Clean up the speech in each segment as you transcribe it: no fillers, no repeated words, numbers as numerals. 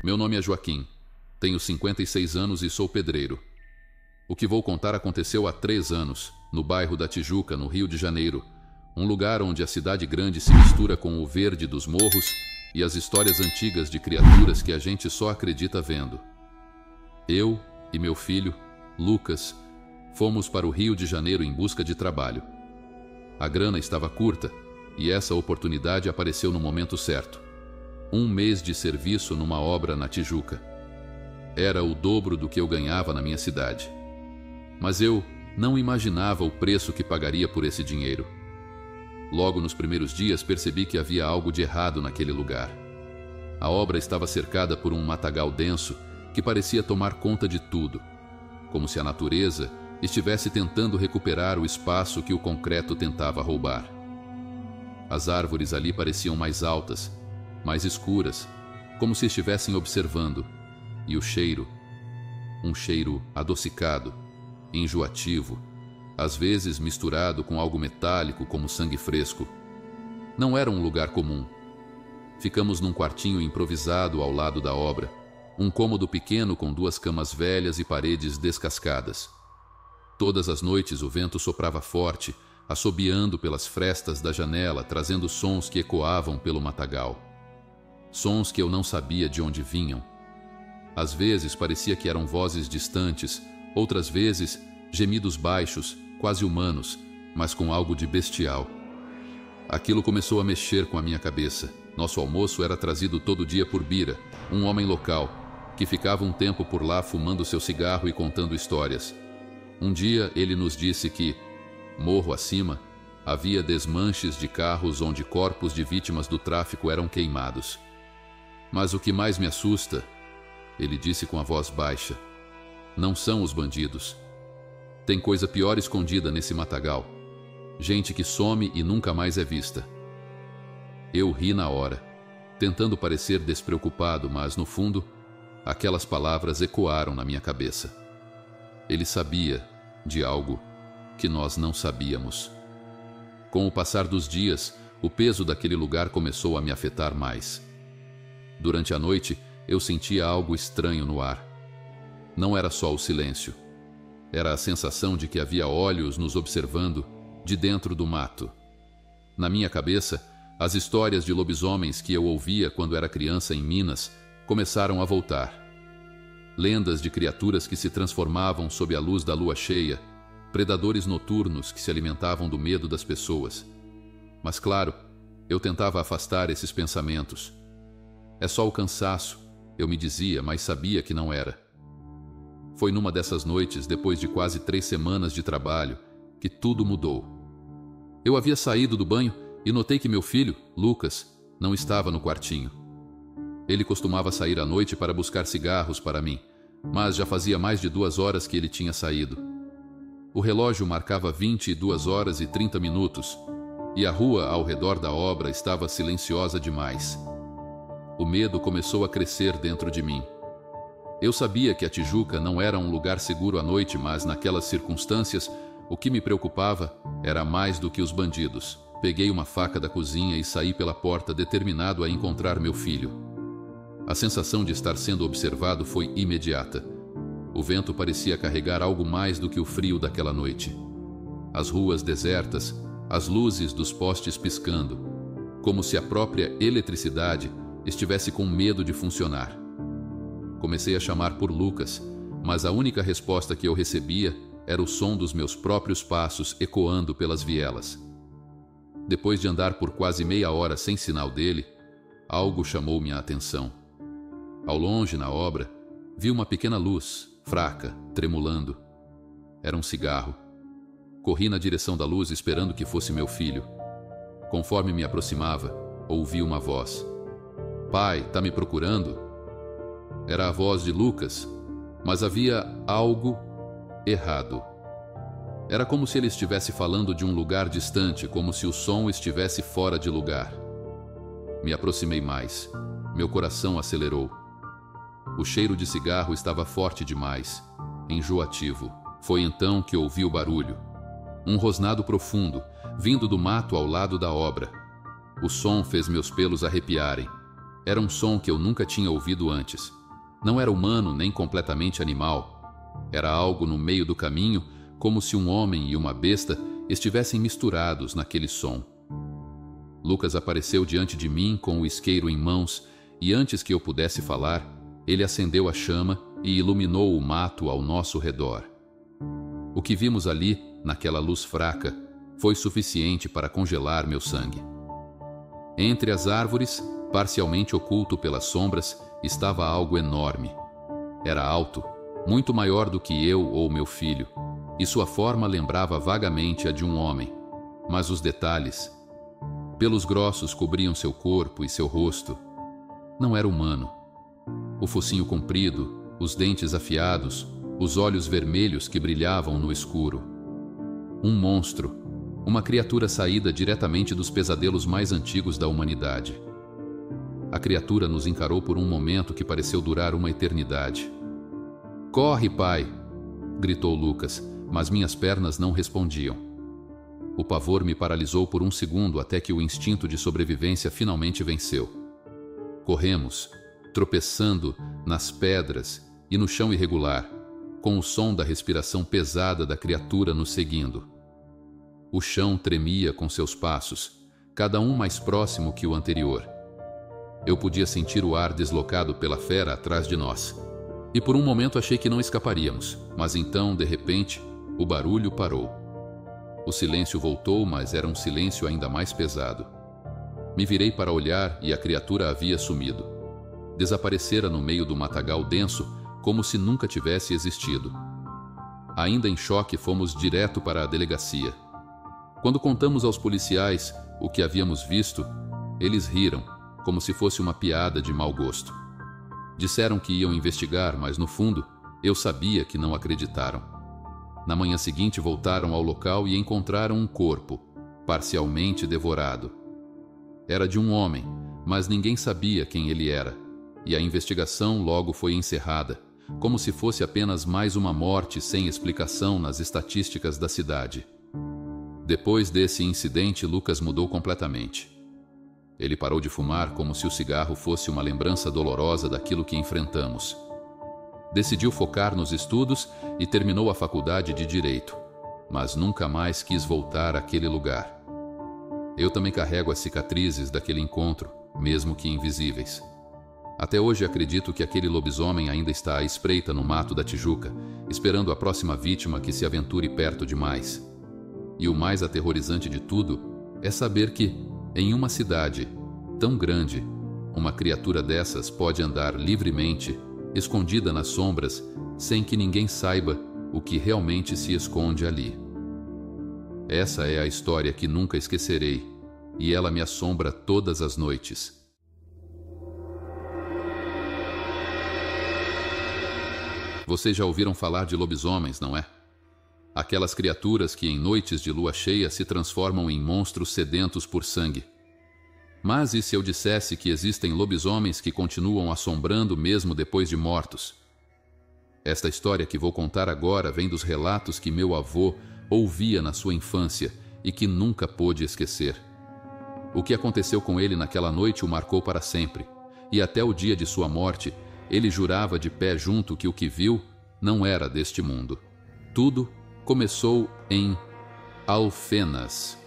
Meu nome é Joaquim. Tenho 56 anos e sou pedreiro. O que vou contar aconteceu há 3 anos, no bairro da Tijuca, no Rio de Janeiro, um lugar onde a cidade grande se mistura com o verde dos morros e as histórias antigas de criaturas que a gente só acredita vendo. Eu e meu filho, Lucas, fomos para o Rio de Janeiro em busca de trabalho. A grana estava curta e essa oportunidade apareceu no momento certo. 1 mês de serviço numa obra na Tijuca. Era o dobro do que eu ganhava na minha cidade. Mas eu não imaginava o preço que pagaria por esse dinheiro. Logo nos primeiros dias percebi que havia algo de errado naquele lugar. A obra estava cercada por um matagal denso que parecia tomar conta de tudo, como se a natureza estivesse tentando recuperar o espaço que o concreto tentava roubar. As árvores ali pareciam mais altas, mais escuras, como se estivessem observando, e o cheiro, um cheiro adocicado, enjoativo, às vezes misturado com algo metálico como sangue fresco. Não era um lugar comum. Ficamos num quartinho improvisado ao lado da obra, um cômodo pequeno com 2 camas velhas e paredes descascadas. Todas as noites o vento soprava forte, assobiando pelas frestas da janela, trazendo sons que ecoavam pelo matagal. Sons que eu não sabia de onde vinham. Às vezes parecia que eram vozes distantes, outras vezes gemidos baixos, quase humanos, mas com algo de bestial. Aquilo começou a mexer com a minha cabeça. Nosso almoço era trazido todo dia por Bira, um homem local, que ficava um tempo por lá fumando seu cigarro e contando histórias. Um dia ele nos disse que, morro acima, havia desmanches de carros onde corpos de vítimas do tráfico eram queimados. Mas o que mais me assusta, ele disse com a voz baixa, não são os bandidos. Tem coisa pior escondida nesse matagal. Gente que some e nunca mais é vista. Eu ri na hora, tentando parecer despreocupado, mas no fundo, aquelas palavras ecoaram na minha cabeça. Ele sabia de algo que nós não sabíamos. Com o passar dos dias, o peso daquele lugar começou a me afetar mais. Durante a noite, eu sentia algo estranho no ar. Não era só o silêncio. Era a sensação de que havia olhos nos observando de dentro do mato. Na minha cabeça, as histórias de lobisomens que eu ouvia quando era criança em Minas começaram a voltar. Lendas de criaturas que se transformavam sob a luz da lua cheia, predadores noturnos que se alimentavam do medo das pessoas. Mas claro, eu tentava afastar esses pensamentos. É só o cansaço, eu me dizia, mas sabia que não era. Foi numa dessas noites, depois de quase 3 semanas de trabalho, que tudo mudou. Eu havia saído do banho e notei que meu filho, Lucas, não estava no quartinho. Ele costumava sair à noite para buscar cigarros para mim, mas já fazia mais de 2 horas que ele tinha saído. O relógio marcava 22 horas e 30 minutos, e a rua ao redor da obra estava silenciosa demais. O medo começou a crescer dentro de mim. Eu sabia que a Tijuca não era um lugar seguro à noite, mas naquelas circunstâncias, o que me preocupava era mais do que os bandidos. Peguei uma faca da cozinha e saí pela porta determinado a encontrar meu filho. A sensação de estar sendo observado foi imediata. O vento parecia carregar algo mais do que o frio daquela noite. As ruas desertas, as luzes dos postes piscando, como se a própria eletricidade estivesse com medo de funcionar. Comecei a chamar por Lucas, mas a única resposta que eu recebia era o som dos meus próprios passos ecoando pelas vielas. Depois de andar por quase meia hora sem sinal dele, algo chamou minha atenção. Ao longe, na obra, vi uma pequena luz, fraca, tremulando. Era um cigarro. Corri na direção da luz esperando que fosse meu filho. Conforme me aproximava, ouvi uma voz. "Pai, tá me procurando?" Era a voz de Lucas, mas havia algo errado. Era como se ele estivesse falando de um lugar distante, como se o som estivesse fora de lugar. Me aproximei mais. Meu coração acelerou. O cheiro de cigarro estava forte demais, enjoativo. Foi então que ouvi o barulho. Um rosnado profundo, vindo do mato ao lado da obra. O som fez meus pelos arrepiarem. Era um som que eu nunca tinha ouvido antes. Não era humano nem completamente animal. Era algo no meio do caminho, como se um homem e uma besta estivessem misturados naquele som. Lucas apareceu diante de mim com o isqueiro em mãos e antes que eu pudesse falar, ele acendeu a chama e iluminou o mato ao nosso redor. O que vimos ali, naquela luz fraca, foi suficiente para congelar meu sangue. Entre as árvores, parcialmente oculto pelas sombras, estava algo enorme. Era alto, muito maior do que eu ou meu filho, e sua forma lembrava vagamente a de um homem. Mas os detalhes... Pelos grossos cobriam seu corpo e seu rosto. Não era humano. O focinho comprido, os dentes afiados, os olhos vermelhos que brilhavam no escuro. Um monstro, uma criatura saída diretamente dos pesadelos mais antigos da humanidade. A criatura nos encarou por um momento que pareceu durar uma eternidade. "Corre, pai!" gritou Lucas, mas minhas pernas não respondiam. O pavor me paralisou por um segundo até que o instinto de sobrevivência finalmente venceu. Corremos, tropeçando nas pedras e no chão irregular, com o som da respiração pesada da criatura nos seguindo. O chão tremia com seus passos, cada um mais próximo que o anterior. Eu podia sentir o ar deslocado pela fera atrás de nós. E por um momento achei que não escaparíamos, mas então, de repente, o barulho parou. O silêncio voltou, mas era um silêncio ainda mais pesado. Me virei para olhar e a criatura havia sumido. Desaparecera no meio do matagal denso, como se nunca tivesse existido. Ainda em choque, fomos direto para a delegacia. Quando contamos aos policiais o que havíamos visto, eles riram, como se fosse uma piada de mau gosto. Disseram que iam investigar, mas no fundo, eu sabia que não acreditaram. Na manhã seguinte voltaram ao local e encontraram um corpo, parcialmente devorado. Era de um homem, mas ninguém sabia quem ele era, e a investigação logo foi encerrada, como se fosse apenas mais uma morte sem explicação nas estatísticas da cidade. Depois desse incidente, Lucas mudou completamente. Ele parou de fumar como se o cigarro fosse uma lembrança dolorosa daquilo que enfrentamos. Decidiu focar nos estudos e terminou a faculdade de Direito, mas nunca mais quis voltar àquele lugar. Eu também carrego as cicatrizes daquele encontro, mesmo que invisíveis. Até hoje acredito que aquele lobisomem ainda está à espreita no mato da Tijuca, esperando a próxima vítima que se aventure perto demais. E o mais aterrorizante de tudo é saber que, em uma cidade tão grande, uma criatura dessas pode andar livremente, escondida nas sombras, sem que ninguém saiba o que realmente se esconde ali. Essa é a história que nunca esquecerei, e ela me assombra todas as noites. Vocês já ouviram falar de lobisomens, não é? Aquelas criaturas que em noites de lua cheia se transformam em monstros sedentos por sangue. Mas e se eu dissesse que existem lobisomens que continuam assombrando mesmo depois de mortos? Esta história que vou contar agora vem dos relatos que meu avô ouvia na sua infância e que nunca pôde esquecer. O que aconteceu com ele naquela noite o marcou para sempre, e até o dia de sua morte, ele jurava de pé junto que o que viu não era deste mundo. Tudo começou em Alfenas,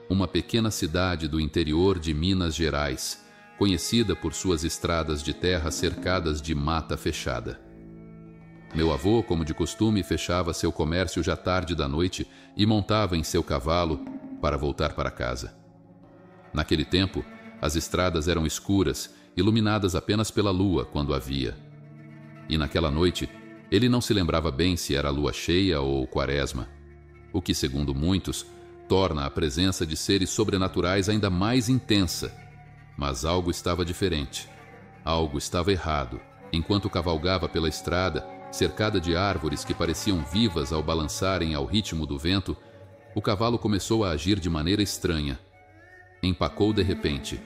uma pequena cidade do interior de Minas Gerais, conhecida por suas estradas de terra cercadas de mata fechada. Meu avô, como de costume, fechava seu comércio já tarde da noite e montava em seu cavalo para voltar para casa. Naquele tempo, as estradas eram escuras, iluminadas apenas pela lua quando havia. E naquela noite, ele não se lembrava bem se era lua cheia ou quaresma, o que, segundo muitos, torna a presença de seres sobrenaturais ainda mais intensa. Mas algo estava diferente. Algo estava errado. Enquanto cavalgava pela estrada, cercada de árvores que pareciam vivas ao balançarem ao ritmo do vento, o cavalo começou a agir de maneira estranha. Empacou de repente.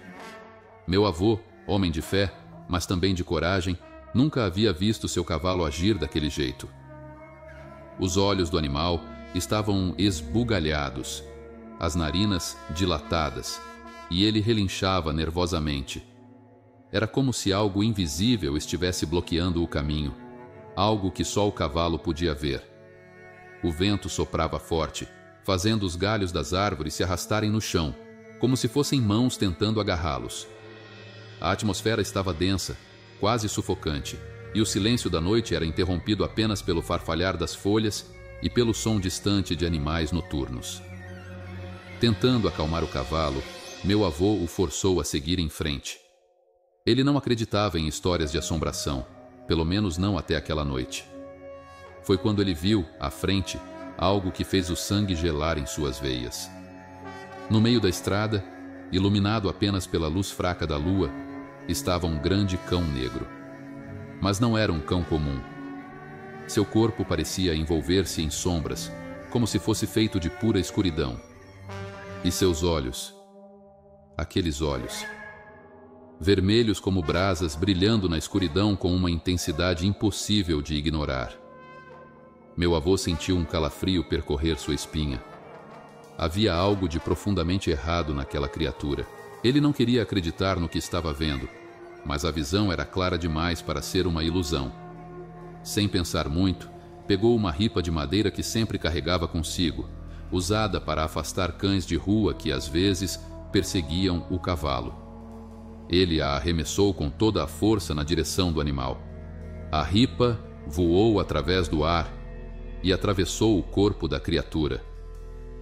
Meu avô, homem de fé, mas também de coragem, nunca havia visto seu cavalo agir daquele jeito. Os olhos do animal estavam esbugalhados, as narinas dilatadas, e ele relinchava nervosamente. Era como se algo invisível estivesse bloqueando o caminho, algo que só o cavalo podia ver. O vento soprava forte, fazendo os galhos das árvores se arrastarem no chão, como se fossem mãos tentando agarrá-los. A atmosfera estava densa, quase sufocante, e o silêncio da noite era interrompido apenas pelo farfalhar das folhas e pelo som distante de animais noturnos. Tentando acalmar o cavalo, meu avô o forçou a seguir em frente. Ele não acreditava em histórias de assombração, pelo menos não até aquela noite. Foi quando ele viu, à frente, algo que fez o sangue gelar em suas veias. No meio da estrada, iluminado apenas pela luz fraca da lua, estava um grande cão negro. Mas não era um cão comum. Seu corpo parecia envolver-se em sombras, como se fosse feito de pura escuridão. E seus olhos, aqueles olhos, vermelhos como brasas, brilhando na escuridão com uma intensidade impossível de ignorar. Meu avô sentiu um calafrio percorrer sua espinha. Havia algo de profundamente errado naquela criatura. Ele não queria acreditar no que estava vendo, mas a visão era clara demais para ser uma ilusão. Sem pensar muito, pegou uma ripa de madeira que sempre carregava consigo, usada para afastar cães de rua que às vezes perseguiam o cavalo. Ele a arremessou com toda a força na direção do animal. A ripa voou através do ar e atravessou o corpo da criatura.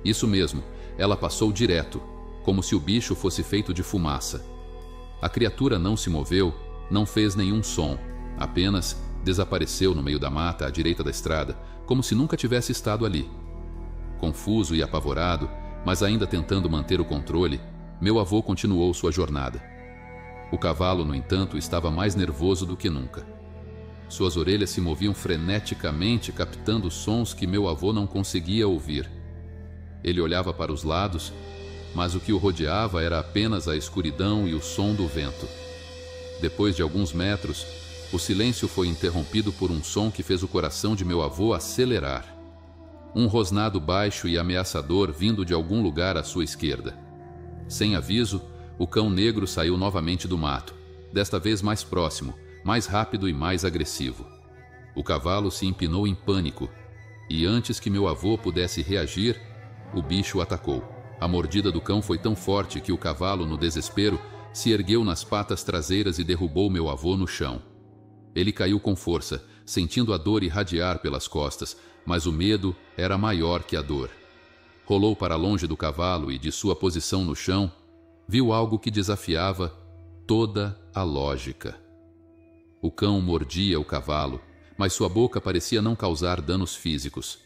Isso mesmo, ela passou direto, como se o bicho fosse feito de fumaça. A criatura não se moveu, não fez nenhum som, apenas desapareceu no meio da mata à direita da estrada, como se nunca tivesse estado ali. Confuso e apavorado, mas ainda tentando manter o controle, meu avô continuou sua jornada. O cavalo, no entanto, estava mais nervoso do que nunca. Suas orelhas se moviam freneticamente, captando sons que meu avô não conseguia ouvir. Ele olhava para os lados, mas o que o rodeava era apenas a escuridão e o som do vento. Depois de alguns metros, o silêncio foi interrompido por um som que fez o coração de meu avô acelerar. Um rosnado baixo e ameaçador vindo de algum lugar à sua esquerda. Sem aviso, o cão negro saiu novamente do mato, desta vez mais próximo, mais rápido e mais agressivo. O cavalo se empinou em pânico, e antes que meu avô pudesse reagir, o bicho o atacou. A mordida do cão foi tão forte que o cavalo, no desespero, se ergueu nas patas traseiras e derrubou meu avô no chão. Ele caiu com força, sentindo a dor irradiar pelas costas, mas o medo era maior que a dor. Rolou para longe do cavalo e, de sua posição no chão, viu algo que desafiava toda a lógica. O cão mordia o cavalo, mas sua boca parecia não causar danos físicos.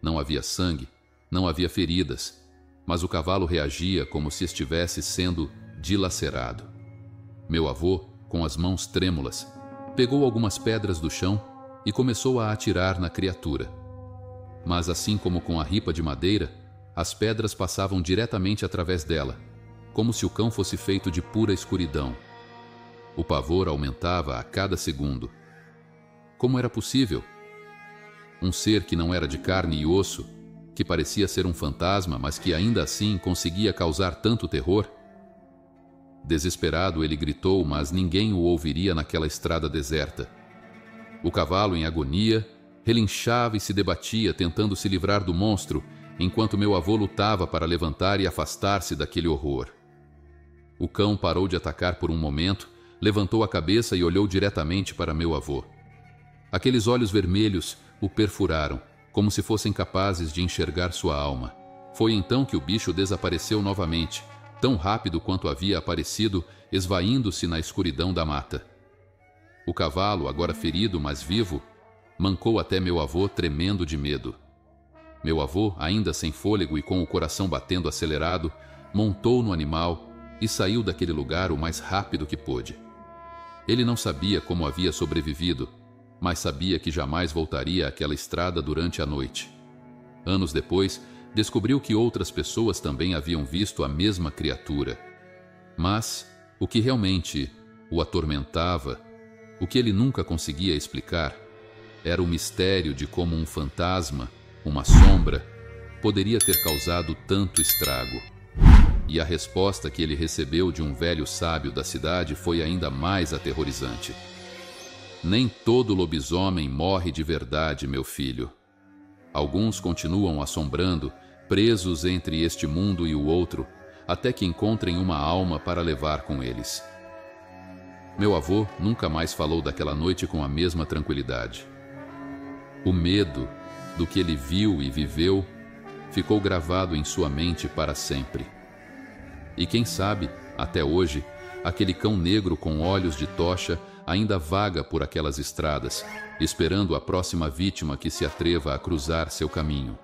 Não havia sangue, não havia feridas, mas o cavalo reagia como se estivesse sendo dilacerado. Meu avô, com as mãos trêmulas, pegou algumas pedras do chão e começou a atirar na criatura. Mas assim como com a ripa de madeira, as pedras passavam diretamente através dela, como se o cão fosse feito de pura escuridão. O pavor aumentava a cada segundo. Como era possível? Um ser que não era de carne e osso, que parecia ser um fantasma, mas que ainda assim conseguia causar tanto terror? Desesperado, ele gritou, mas ninguém o ouviria naquela estrada deserta. O cavalo, em agonia, relinchava e se debatia, tentando se livrar do monstro, enquanto meu avô lutava para levantar e afastar-se daquele horror. O cão parou de atacar por um momento, levantou a cabeça e olhou diretamente para meu avô. Aqueles olhos vermelhos o perfuraram, como se fossem capazes de enxergar sua alma. Foi então que o bicho desapareceu novamente, tão rápido quanto havia aparecido, esvaindo-se na escuridão da mata. O cavalo, agora ferido, mas vivo, mancou até meu avô, tremendo de medo. Meu avô, ainda sem fôlego e com o coração batendo acelerado, montou no animal e saiu daquele lugar o mais rápido que pôde. Ele não sabia como havia sobrevivido, mas sabia que jamais voltaria àquela estrada durante a noite. Anos depois, descobriu que outras pessoas também haviam visto a mesma criatura. Mas o que realmente o atormentava, o que ele nunca conseguia explicar, era o mistério de como um fantasma, uma sombra, poderia ter causado tanto estrago. E a resposta que ele recebeu de um velho sábio da cidade foi ainda mais aterrorizante. Nem todo lobisomem morre de verdade, meu filho. Alguns continuam assombrando, presos entre este mundo e o outro, até que encontrem uma alma para levar com eles. Meu avô nunca mais falou daquela noite com a mesma tranquilidade. O medo do que ele viu e viveu ficou gravado em sua mente para sempre. E quem sabe, até hoje, aquele cão negro com olhos de tocha ainda vaga por aquelas estradas, esperando a próxima vítima que se atreva a cruzar seu caminho.